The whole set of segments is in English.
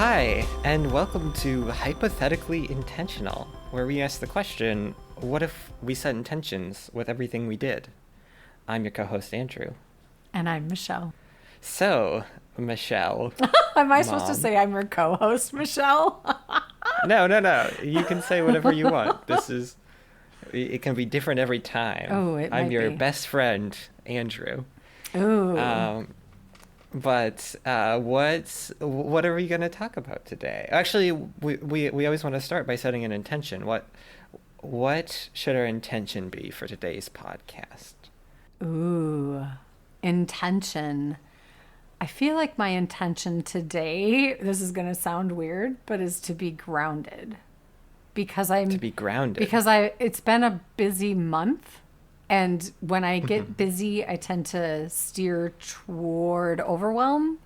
Hi, and welcome to Hypothetically Intentional, where we ask the question, what if we set intentions with everything we did? I'm your co-host, Andrew. And I'm Michelle. So, Michelle. Am I supposed to say I'm your co-host, Michelle? No. You can say whatever you want. It can be different every time. Oh, it I'm might your be. best friend, Andrew. Ooh. But what are we going to talk about today? Actually, we always want to start by setting an intention. What should our intention be for today's podcast? Ooh. Intention. I feel like my intention today, this is going to sound weird, but is to be grounded. To be grounded. It's been a busy month. And when I get busy, I tend to steer toward overwhelm.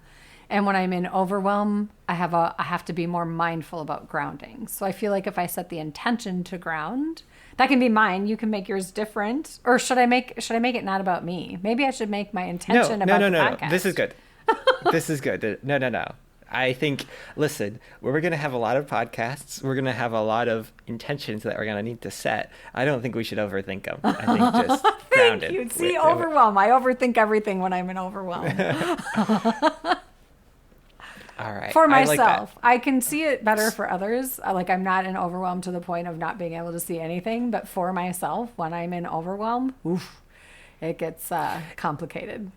And when I'm in overwhelm, I have to be more mindful about grounding. So I feel like if I set the intention to ground, that can be mine. You can make yours different. Or should I make it not about me? Maybe I should make my intention about the podcast. No. This is good. This is good. No. I think, listen, we're going to have a lot of podcasts. We're going to have a lot of intentions that we're going to need to set. I don't think we should overthink them. I think just grounded. Thank you. See, overwhelm. I overthink everything when I'm in overwhelm. All right. For myself. I like that. I can see it better for others. Like I'm not in overwhelm to the point of not being able to see anything. But for myself, when I'm in overwhelm, it gets complicated.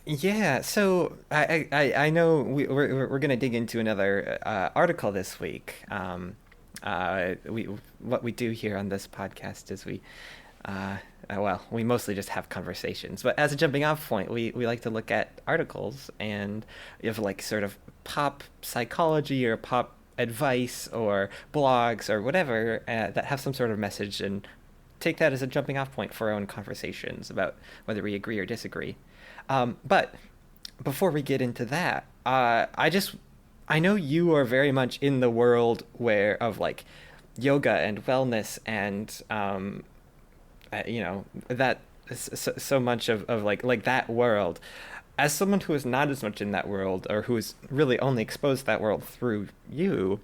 Yeah, so I know we're going to dig into another article this week. What we do here on this podcast is we mostly just have conversations. But as a jumping off point, we like to look at articles and you have like sort of pop psychology or pop advice or blogs or whatever that have some sort of message and take that as a jumping off point for our own conversations about whether we agree or disagree. But before we get into that, I know you are very much in the world of like yoga and wellness and, that so much of like that world. As someone who is not as much in that world or who is really only exposed to that world through you,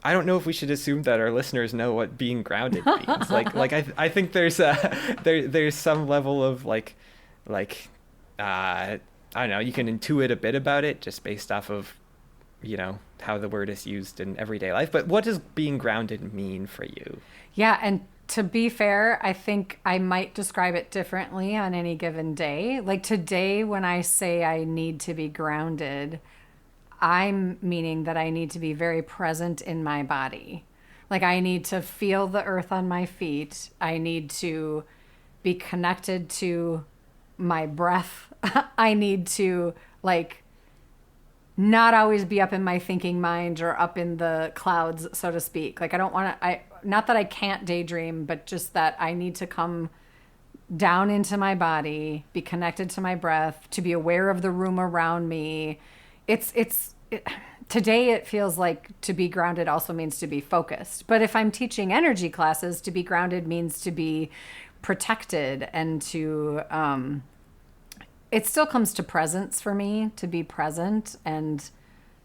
I don't know if we should assume that our listeners know what being grounded means. I think there's some level of I don't know, you can intuit a bit about it just based off of, how the word is used in everyday life. But what does being grounded mean for you? Yeah, and to be fair, I think I might describe it differently on any given day. Like today, when I say I need to be grounded, I'm meaning that I need to be very present in my body. Like I need to feel the earth on my feet. I need to be connected to my breath. I need to not always be up in my thinking mind or up in the clouds, so to speak. Like I don't want to, not that I can't daydream, but just that I need to come down into my body, be connected to my breath, to be aware of the room around me. Today it feels like to be grounded also means to be focused. But if I'm teaching energy classes, to be grounded means to be protected and to, it still comes to presence for me, to be present and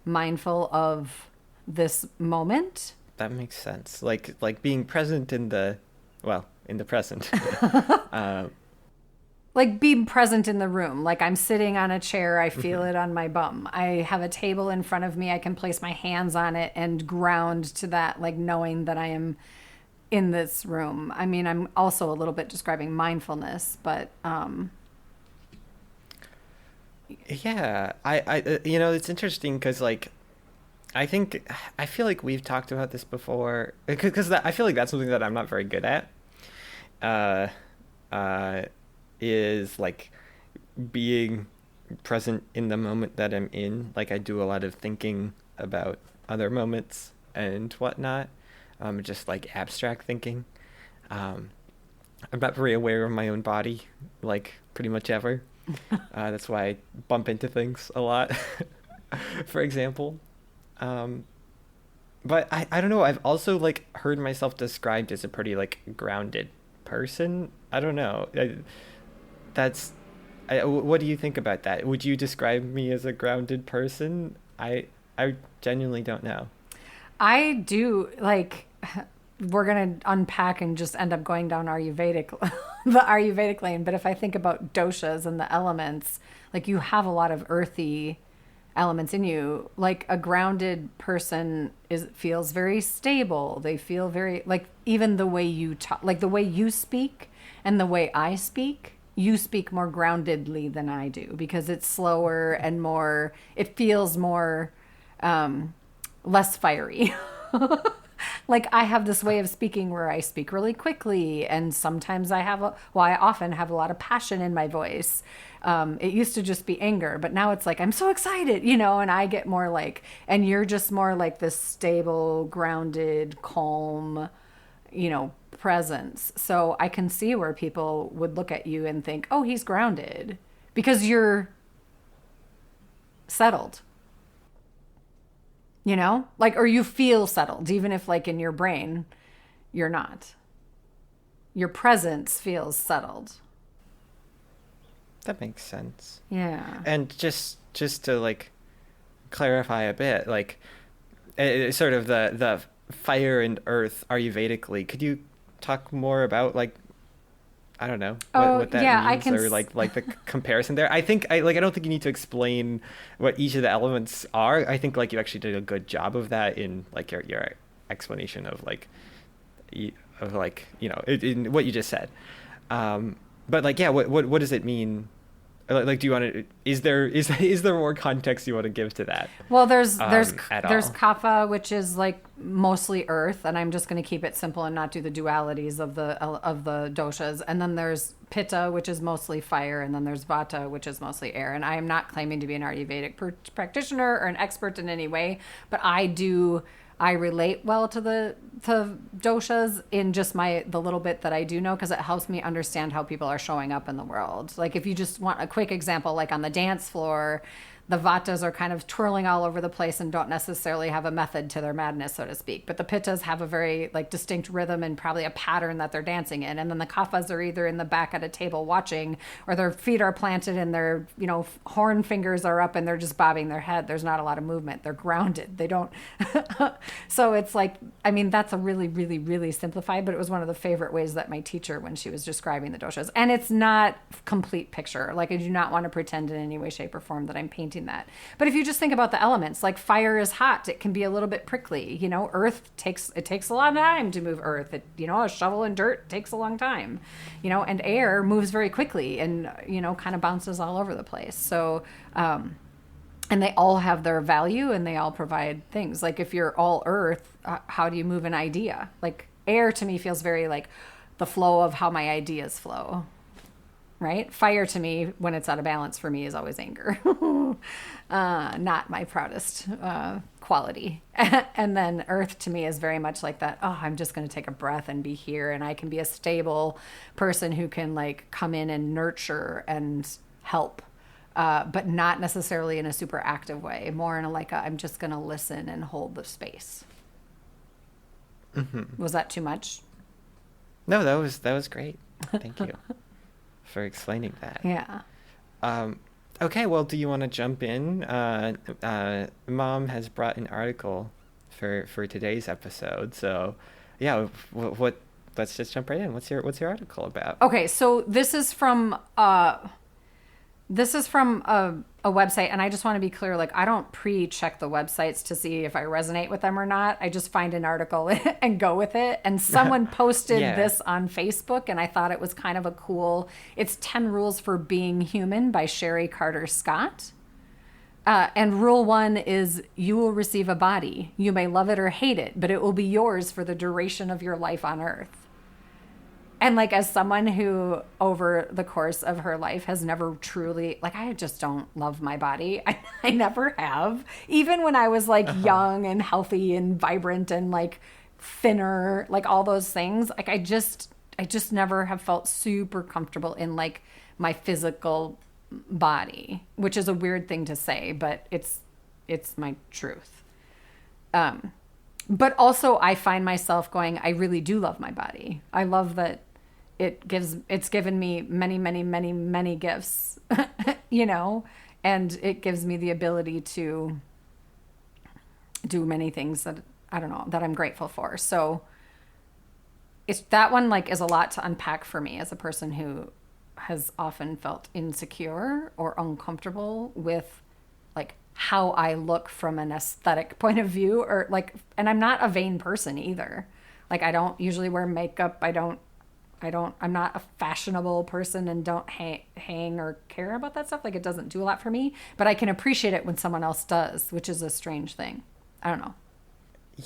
mindful of this moment. That makes sense. Like being present in the present. Like being present in the room. Like I'm sitting on a chair, I feel it on my bum. I have a table in front of me, I can place my hands on it and ground to that, like knowing that I am in this room. I mean, I'm also a little bit describing mindfulness, but yeah, I it's interesting because I feel like we've talked about this before because I feel like that's something that I'm not very good at. Is like being present in the moment that I'm in. Like I do a lot of thinking about other moments and whatnot. Just like abstract thinking. I'm not very aware of my own body, like pretty much ever. That's why I bump into things a lot, for example. But I don't know. I've also heard myself described as a pretty grounded person. I don't know. That's What do you think about that? Would you describe me as a grounded person? I genuinely don't know. I do like we're gonna unpack and just end up going down Ayurvedic the Ayurvedic lane. But if I think about doshas and the elements, like you have a lot of earthy elements in you. Like a grounded person is feels very stable. They feel very like even the way you talk, like the way you speak and the way I speak. You speak more groundedly than I do because it's slower and more. It feels more less fiery. Like I have this way of speaking where I speak really quickly, and sometimes I often have a lot of passion in my voice. It used to just be anger, but now it's like I'm so excited, and I get more like, and you're just more like this stable, grounded, calm, presence. So I can see where people would look at you and think, oh, he's grounded because you're settled. Like, or you feel settled, even if like in your brain, you're not. Your presence feels settled. That makes sense. Yeah. And just to like clarify a bit, like sort of the fire and earth Ayurvedically, could you talk more about like I don't know what that yeah, means or like the comparison there. I think I don't think you need to explain what each of the elements are. I think like you actually did a good job of that in like your explanation of like in what you just said. But like yeah, what does it mean? Like, do you want to? Is there more context you want to give to that? Well, there's at all? kapha, which is like mostly earth, and I'm just going to keep it simple and not do the dualities of the doshas. And then there's pitta, which is mostly fire, and then there's vata, which is mostly air. And I am not claiming to be an Ayurvedic practitioner or an expert in any way, but I relate well to doshas in just the little bit that I do know, because it helps me understand how people are showing up in the world. Like if you just want a quick example, like on the dance floor, the vatas are kind of twirling all over the place and don't necessarily have a method to their madness, so to speak. But the pittas have a very like distinct rhythm and probably a pattern that they're dancing in. And then the kaphas are either in the back at a table watching, or their feet are planted and their, horn fingers are up and they're just bobbing their head. There's not a lot of movement. They're grounded. They don't. So it's like, I mean, that's a really, really, really simplified, but it was one of the favorite ways that my teacher, when she was describing the doshas. And it's not complete picture. Like I do not want to pretend in any way, shape, or form that I'm painting that. But if you just think about the elements, like fire is hot, it can be a little bit prickly. Earth takes a lot of time to move earth. A shovel and dirt takes a long time. And air moves very quickly and kind of bounces all over the place. So and they all have their value and they all provide things. Like if you're all earth, how do you move an idea? Like air to me feels very like the flow of how my ideas flow. Right? Fire to me, when it's out of balance for me, is always anger. Not my proudest quality. And then earth to me is very much like that. Oh, I'm just going to take a breath and be here. And I can be a stable person who can like come in and nurture and help. But not necessarily in a super active way. More in I'm just going to listen and hold the space. Mm-hmm. Was that too much? No, that was great. Thank you for explaining that. Yeah. Okay, well, do you want to jump in? Mom has brought an article for today's episode. So, yeah, what? Let's just jump right in. What's your article about? Okay, so this is from a website, and I just want to be clear, like I don't pre-check the websites to see if I resonate with them or not. I just find an article and go with it. And someone posted this on Facebook, and I thought it was kind of a cool, it's 10 Rules for Being Human by Sherry Carter Scott. And rule 1 is you will receive a body. You may love it or hate it, but it will be yours for the duration of your life on earth. And like as someone who over the course of her life has never truly, like I just don't love my body. I never have. Even when I was like young and healthy and vibrant and like thinner, like all those things, like I just never have felt super comfortable in like my physical body, which is a weird thing to say, but it's my truth. But also I find myself going, I really do love my body. I love that it's given me many, many, many, many gifts, you know, and it gives me the ability to do many things that I don't know that I'm grateful for. So it's that one like is a lot to unpack for me as a person who has often felt insecure or uncomfortable with like how I look from an aesthetic point of view, or like, and I'm not a vain person either. Like I don't usually wear makeup. I'm not a fashionable person and don't hang or care about that stuff. Like it doesn't do a lot for me, but I can appreciate it when someone else does, which is a strange thing. I don't know.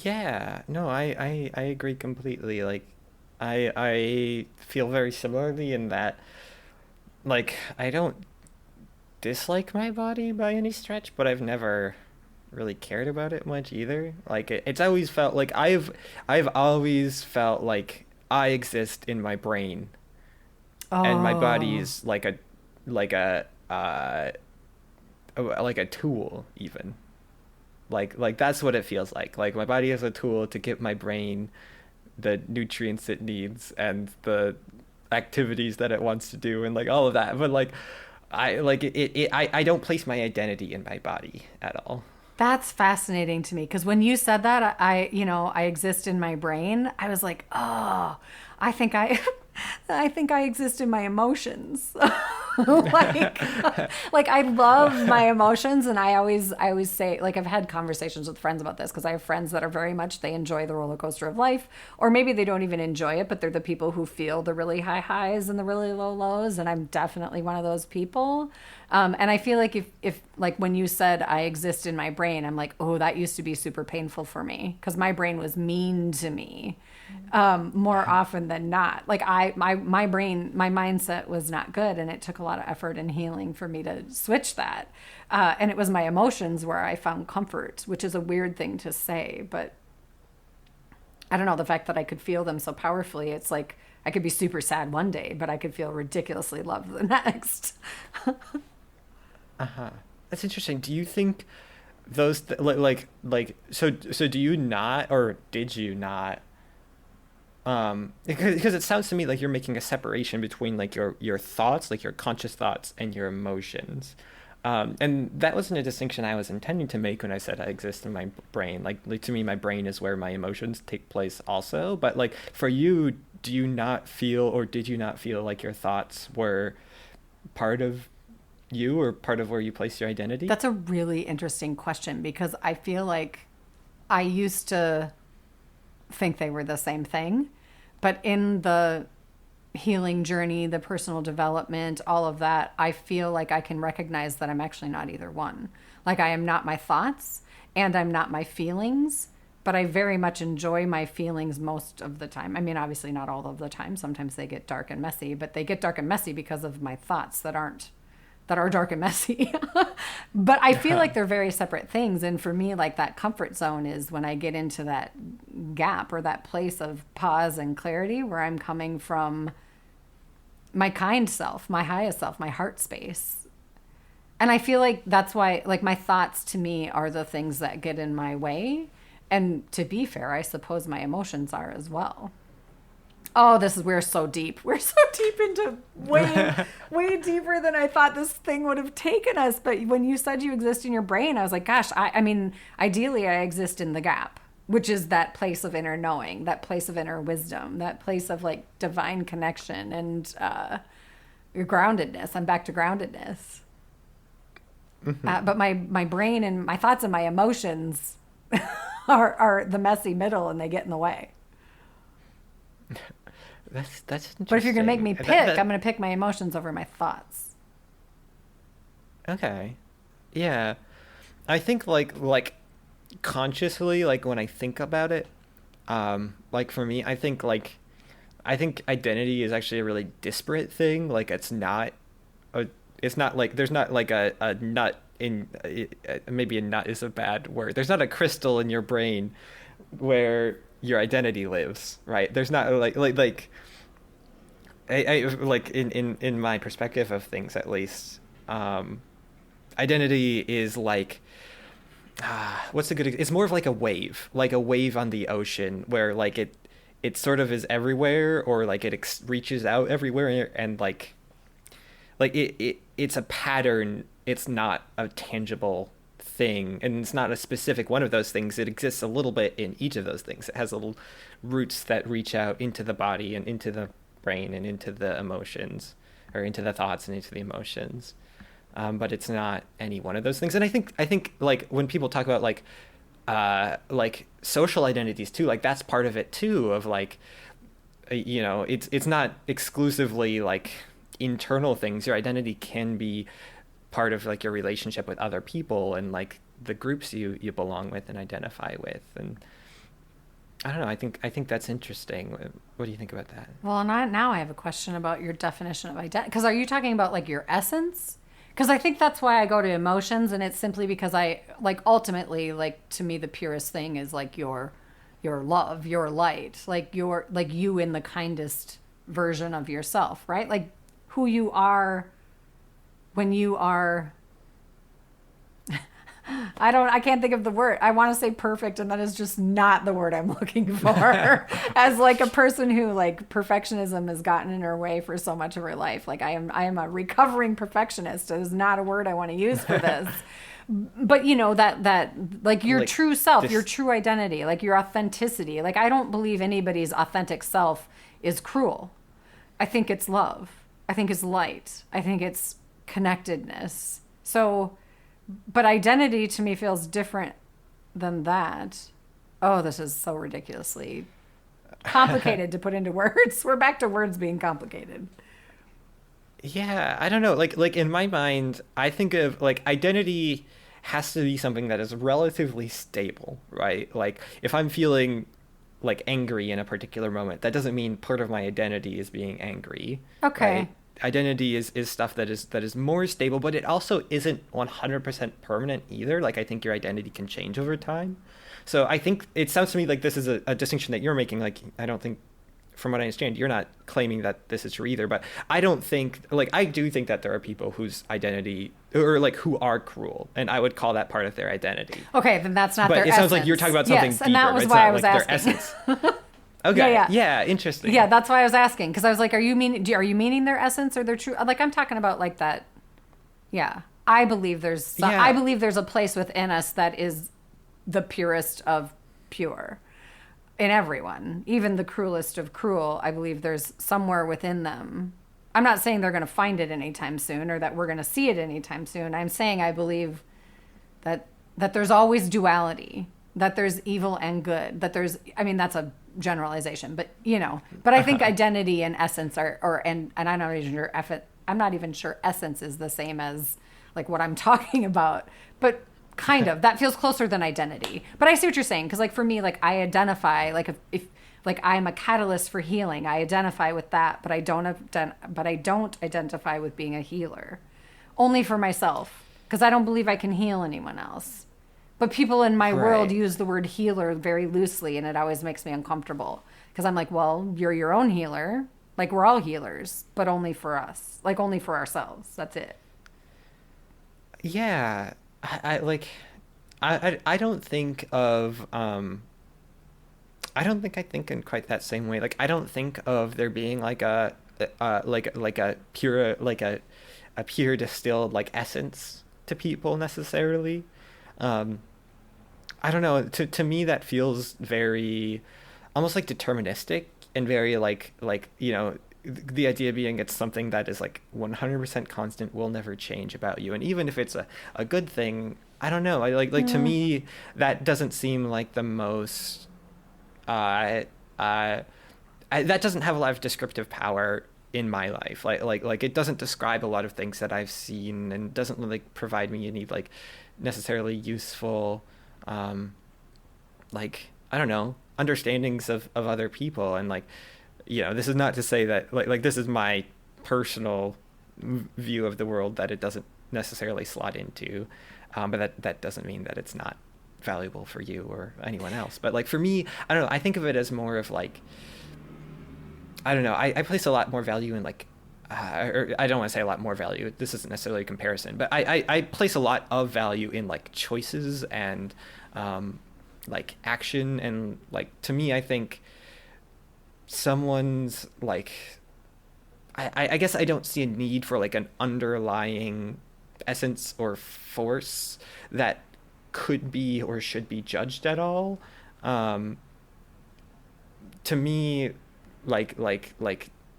Yeah, no, I agree completely. Like, I feel very similarly in that, like, I don't dislike my body by any stretch, but I've never really cared about it much either. Like, it's always felt like I've always felt like I exist in my brain, and my Oh, body's like a like a tool even. Like that's what it feels like. Like my body is a tool to give my brain the nutrients it needs and the activities that it wants to do and like all of that. But like I don't place my identity in my body at all. that's fascinating to me because when you said that, you know, I exist in my brain. I was like, oh, I think I, I think I exist in my emotions. like, like I love my emotions, and I always say, like, I've had conversations with friends about this because I have friends that are very much they enjoy the roller coaster of life, or maybe they don't even enjoy it, but they're the people who feel the really high highs and the really low lows, and I'm definitely one of those people. And I feel like if like when you said I exist in my brain, I'm like, oh, that used to be super painful for me because my brain was mean to me more often than not. Like my brain, my mindset was not good, and it took a lot of effort and healing for me to switch that. And it was my emotions where I found comfort, which is a weird thing to say, but I don't know, the fact that I could feel them so powerfully. It's like I could be super sad one day, but I could feel ridiculously loved the next. Uh-huh. That's interesting. Do you think so do you not, or did you not, because it sounds to me like you're making a separation between like your thoughts, like your conscious thoughts, and your emotions. And that wasn't a distinction I was intending to make when I said I exist in my brain. Like to me, my brain is where my emotions take place also. But like for you, do you not feel, or did you not feel like your thoughts were part of you, or part of where you place your identity? That's a really interesting question because I feel like I used to think they were the same thing. But in the healing journey, the personal development, all of that, I feel like I can recognize that I'm actually not either one. Like I am not my thoughts and I'm not my feelings, but I very much enjoy my feelings most of the time. I mean, obviously not all of the time. Sometimes they get dark and messy, but they get dark and messy because of my thoughts that are dark and messy. But I feel like they're very separate things. And for me, like that comfort zone is when I get into that gap or that place of pause and clarity where I'm coming from my kind self, my highest self, my heart space. And I feel like that's why, like, my thoughts to me are the things that get in my way. And to be fair, I suppose my emotions are as well. Oh, we're so deep. We're so deep into way deeper than I thought this thing would have taken us. But when you said you exist in your brain, I was like, gosh, I mean, ideally I exist in the gap, which is that place of inner knowing, that place of inner wisdom, that place of like divine connection and groundedness. I'm back to groundedness. But my brain and my thoughts and my emotions are the messy middle and they get in the way. That's But if you're going to make interesting. me pick, I'm going to pick my emotions over my thoughts. Okay. Yeah. I think like consciously, like when I think about it, like for me, I think identity is actually a really disparate thing. Like a it's not like there's not like a nut in maybe a nut is a bad word. There's not a crystal in your brain where your identity lives, right? There's not I like in my perspective of things at least, identity is like what's a good, it's more of like a wave on the ocean where like it sort of is everywhere, or like it reaches out everywhere, and it's a pattern. It's not a tangible thing, and it's not a specific one of those things. It exists a little bit in each of those things. It has little roots that reach out into the body and into the brain and into the emotions, or into the thoughts and into the emotions. But it's not any one of those things. And I think like when people talk about like social identities too, like that's part of it too, of like, it's not exclusively like internal things. Your identity can be part of like your relationship with other people, and like the groups you belong with and identify with. And I don't know, I think that's interesting. What do you think about that? Well, now I have a question about your definition of identity. Because are you talking about like your essence? Because I think that's why I go to emotions, and it's simply because I like ultimately, like, to me the purest thing is like your love, your light, like you in the kindest version of yourself, right? Like who you are when you are I can't think of the word. I want to say perfect, and that is just not the word I'm looking for. As like a person who, like, perfectionism has gotten in her way for so much of her life. Like I am a recovering perfectionist. It is not a word I want to use for this. But that like your like true self, your true identity, like your authenticity. Like I don't believe anybody's authentic self is cruel. I think it's love. I think it's light. I think it's connectedness. So, but identity to me feels different than that. Oh, this is so ridiculously complicated to put into words. We're back to words being complicated. Yeah, I don't know. Like in my mind, I think of like identity has to be something that is relatively stable, right? Like if I'm feeling like angry in a particular moment, that doesn't mean part of my identity is being angry. Okay. Right? Identity is stuff that is more stable, but it also isn't 100% permanent either. Like I think your identity can change over time. So I think it sounds to me like this is a distinction that you're making. Like I don't think, from what I understand, you're not claiming that this is true either. But I don't think, like, I do think that there are people whose identity, or like who are cruel, and I would call that part of their identity. Okay, then that's not but their it essence. sounds like you're talking about something yes, deeper, and that was right? why It's I not was like asking. their essence. Okay. Yeah, interesting. Yeah, that's why I was asking, because I was like, are you meaning their essence or their true? Like I'm talking about like that. Yeah, I believe there's a place within us that is the purest of pure. In everyone, even the cruelest of cruel, I believe there's somewhere within them. I'm not saying they're going to find it anytime soon, or that we're going to see it anytime soon. I'm saying I believe that there's always duality, that there's evil and good, that there's, I mean, that's a generalization, but but I think identity and essence and I'm not even sure essence is the same as like what I'm talking about, but kind of that feels closer than identity. But I see what you're saying, because like for me, like I identify, like if like I'm a catalyst for healing, I identify with that, but I don't identify with being a healer, only for myself, because I don't believe I can heal anyone else. But people in my world use the word healer very loosely, and it always makes me uncomfortable, because I'm like, well, you're your own healer. Like we're all healers, but only for us, like only for ourselves. That's it. Yeah. I don't think of I don't think I think in quite that same way. Like I don't think of there being like a pure distilled like essence to people necessarily. I don't know. To me that feels very almost like deterministic, and very like the idea being it's something that is like 100% constant, will never change about you. And even if it's a good thing, I don't know. To me, that doesn't seem like the most, that doesn't have a lot of descriptive power in my life. Like it doesn't describe a lot of things that I've seen, and doesn't like provide me any like necessarily useful, like, I don't know, understandings of other people. And like, this is not to say that like this is my personal view of the world that it doesn't necessarily slot into, but that doesn't mean that it's not valuable for you or anyone else. But like for me, I don't know, I think of it as more of like, I don't know, I place a lot more value in like, or I don't want to say a lot more value, this isn't necessarily a comparison, but I place a lot of value in like choices and like action. And like to me, I think someone's like I guess I don't see a need for like an underlying essence or force that could be or should be judged at all. Um, to me, like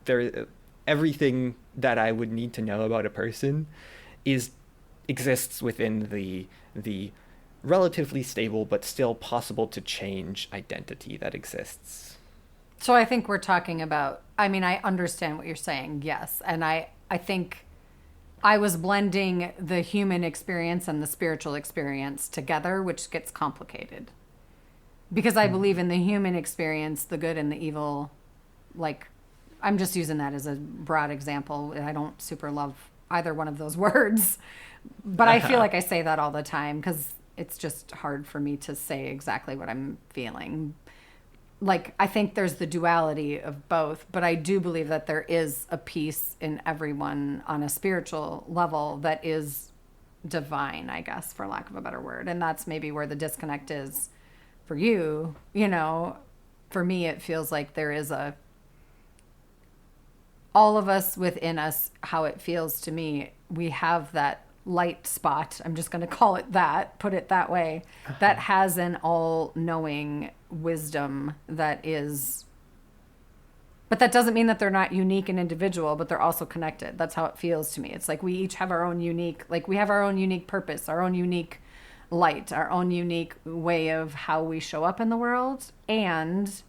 there, everything that I would need to know about a person is exists within the relatively stable but still possible to change identity that exists. So I think we're talking about, I mean, I understand what you're saying, yes. And I think I was blending the human experience and the spiritual experience together, which gets complicated. Because I believe in the human experience, the good and the evil, like, I'm just using that as a broad example. I don't super love either one of those words, but I feel like I say that all the time because it's just hard for me to say exactly what I'm feeling. Like, I think there's the duality of both, but I do believe that there is a piece in everyone on a spiritual level that is divine, I guess, for lack of a better word. And that's maybe where the disconnect is for you. You know, for me, it feels like there is all of us within us, how it feels to me, we have that light spot. I'm just going to call it that, put it that way, that has an all knowing wisdom that is, but that doesn't mean that they're not unique and individual, but they're also connected. That's how it feels to me. It's like we each have our own unique, like we have our own unique purpose, our own unique light, our own unique way of how we show up in the world. And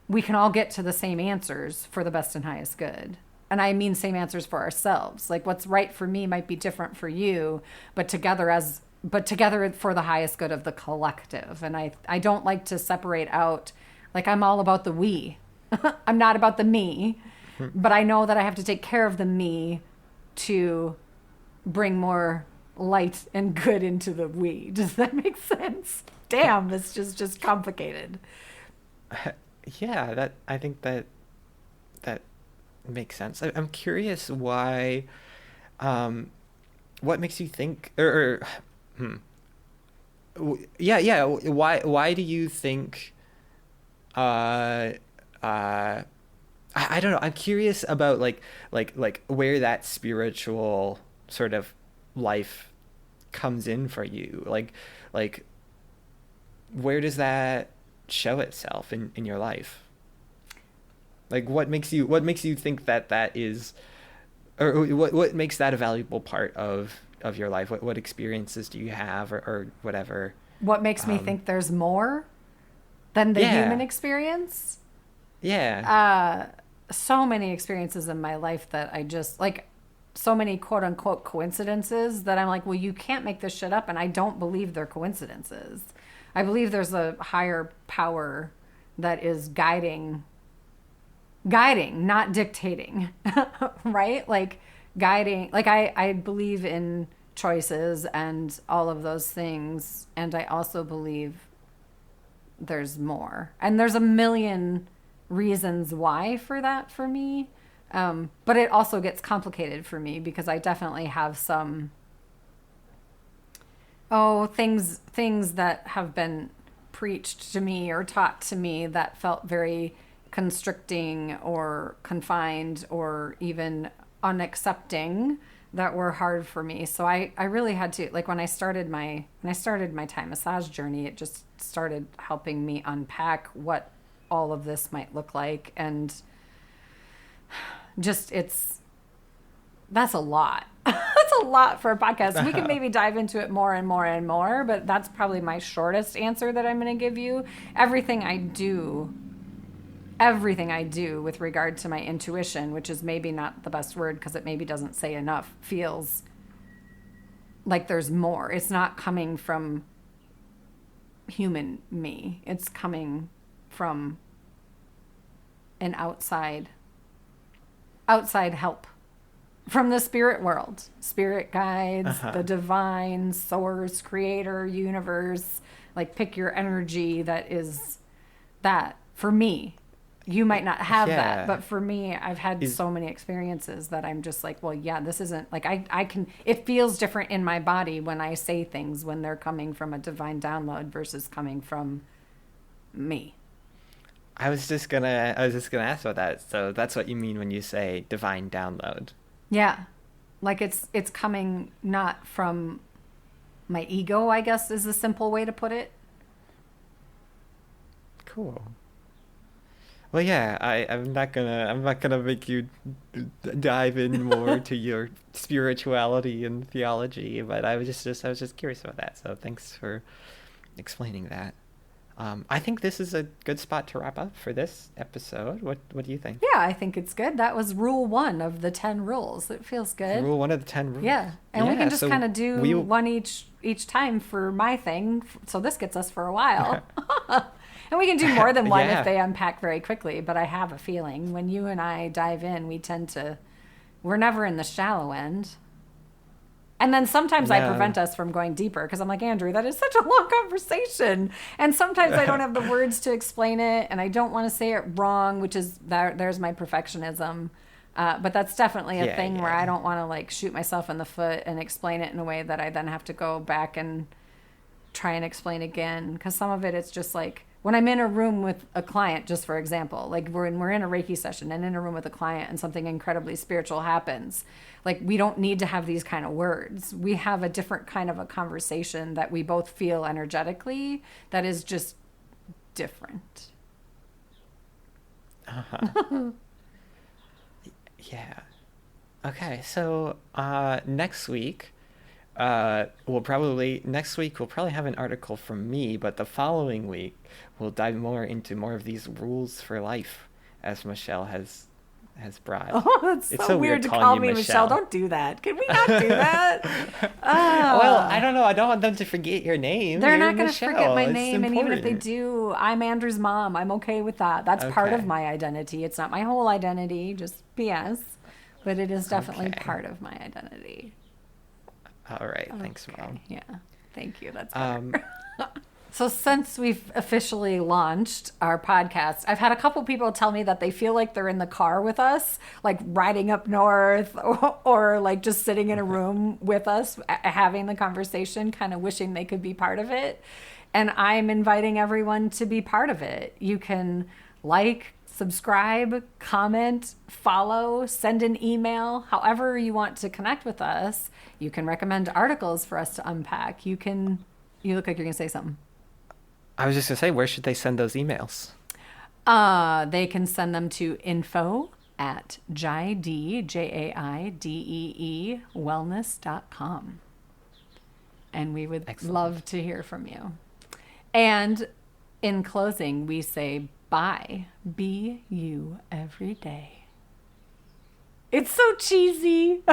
we can all get to the same answers for the best and highest good. And I mean same answers for ourselves. Like what's right for me might be different for you, but together for the highest good of the collective. And I don't like to separate out, like I'm all about the we. I'm not about the me, but I know that I have to take care of the me to bring more light and good into the we. Does that make sense? Damn, this is just complicated. Yeah, that I think that makes sense. I'm curious why, what makes you think, yeah, why do you think, I don't know. I'm curious about like where that spiritual sort of life comes in for you. Like where does that show itself in your life? Like what makes you think that is, or what makes that a valuable part of your life? What experiences do you have, or whatever? What makes me think there's more than the Yeah. human experience? Yeah. So many experiences in my life that I just like, so many quote unquote coincidences that I'm like, well, you can't make this shit up. And I don't believe they're coincidences. I believe there's a higher power that is guiding, not dictating, right? Like guiding, like I believe in choices and all of those things. And I also believe there's more. And there's a million reasons why for that for me. But it also gets complicated for me because I definitely have some things that have been preached to me or taught to me that felt very constricting or confined or even unaccepting that were hard for me. So I really had to, like when I started my Thai massage journey, it just started helping me unpack what all of this might look like. And just that's a lot. That's a lot for a podcast. We can maybe dive into it more and more and more, but that's probably my shortest answer that I'm going to give you. Everything I do with regard to my intuition, which is maybe not the best word because it maybe doesn't say enough, feels like there's more. It's not coming from human me. It's coming from an outside help from the spirit world, spirit guides, the divine source, creator, universe. Like pick your energy that is that for me. You might not have that, but for me, I've had so many experiences that I'm just like, well, yeah, this isn't like I can, it feels different in my body when I say things when they're coming from a divine download versus coming from me. I was just gonna ask about that. So that's what you mean when you say divine download. Yeah. Like it's coming not from my ego, I guess is a simple way to put it. Cool. Well, yeah, I'm not gonna make you dive in more to your spirituality and theology, but I was just curious about that. So thanks for explaining that. I think this is a good spot to wrap up for this episode. What do you think? Yeah, I think it's good. That was rule 1 of the 10 rules. It feels good. Rule one of the 10 rules. Yeah. And we Yeah, can just so kind of do we one each time for my thing. So this gets us for a while. And we can do more than one Yeah. if they unpack very quickly. But I have a feeling when you and I dive in, we're never in the shallow end. And then sometimes I No. prevent us from going deeper because I'm like, Andrew, that is such a long conversation. And sometimes I don't have the words to explain it and I don't want to say it wrong, which is there's my perfectionism. But that's definitely a Yeah, thing where yeah. I don't want to like shoot myself in the foot and explain it in a way that I then have to go back and try and explain again. Because some of it, it's just like when I'm in a room with a client, just for example, like we're in a Reiki session and in a room with a client and something incredibly spiritual happens. Like we don't need to have these kind of words. We have a different kind of a conversation that we both feel energetically that is just different. Uh-huh. Yeah. Okay, so next week we'll probably have an article from me, but the following week we'll dive more into more of these rules for life, as Michelle has brought. Oh, that's It's so so weird weird to calling call you me Michelle. Michelle. Don't do that. Can we not do that? Well, I Ah. don't know. I don't want them to forget your name. They're You're not going to forget Michelle. my It's name. And even if they important. do, I'm Andrew's mom. I'm okay with that. That's part of Okay. my identity. It's not my whole identity, just BS. But it is definitely Okay. part of my identity. All right. Thanks, Okay. Mom. Yeah. Thank you. That's Um, better. So since we've officially launched our podcast, I've had a couple people tell me that they feel like they're in the car with us, like riding up north or like just sitting in a room with us, having the conversation, kind of wishing they could be part of it. And I'm inviting everyone to be part of it. You can like, subscribe, comment, follow, send an email, however you want to connect with us. You can recommend articles for us to unpack. You look like you're going to say something. I was just gonna say, where should they send those emails? They can send them to info@jaidee wellness.com. And we would Excellent. love to hear from you. And in closing, we say bye. Be you every day. It's so cheesy.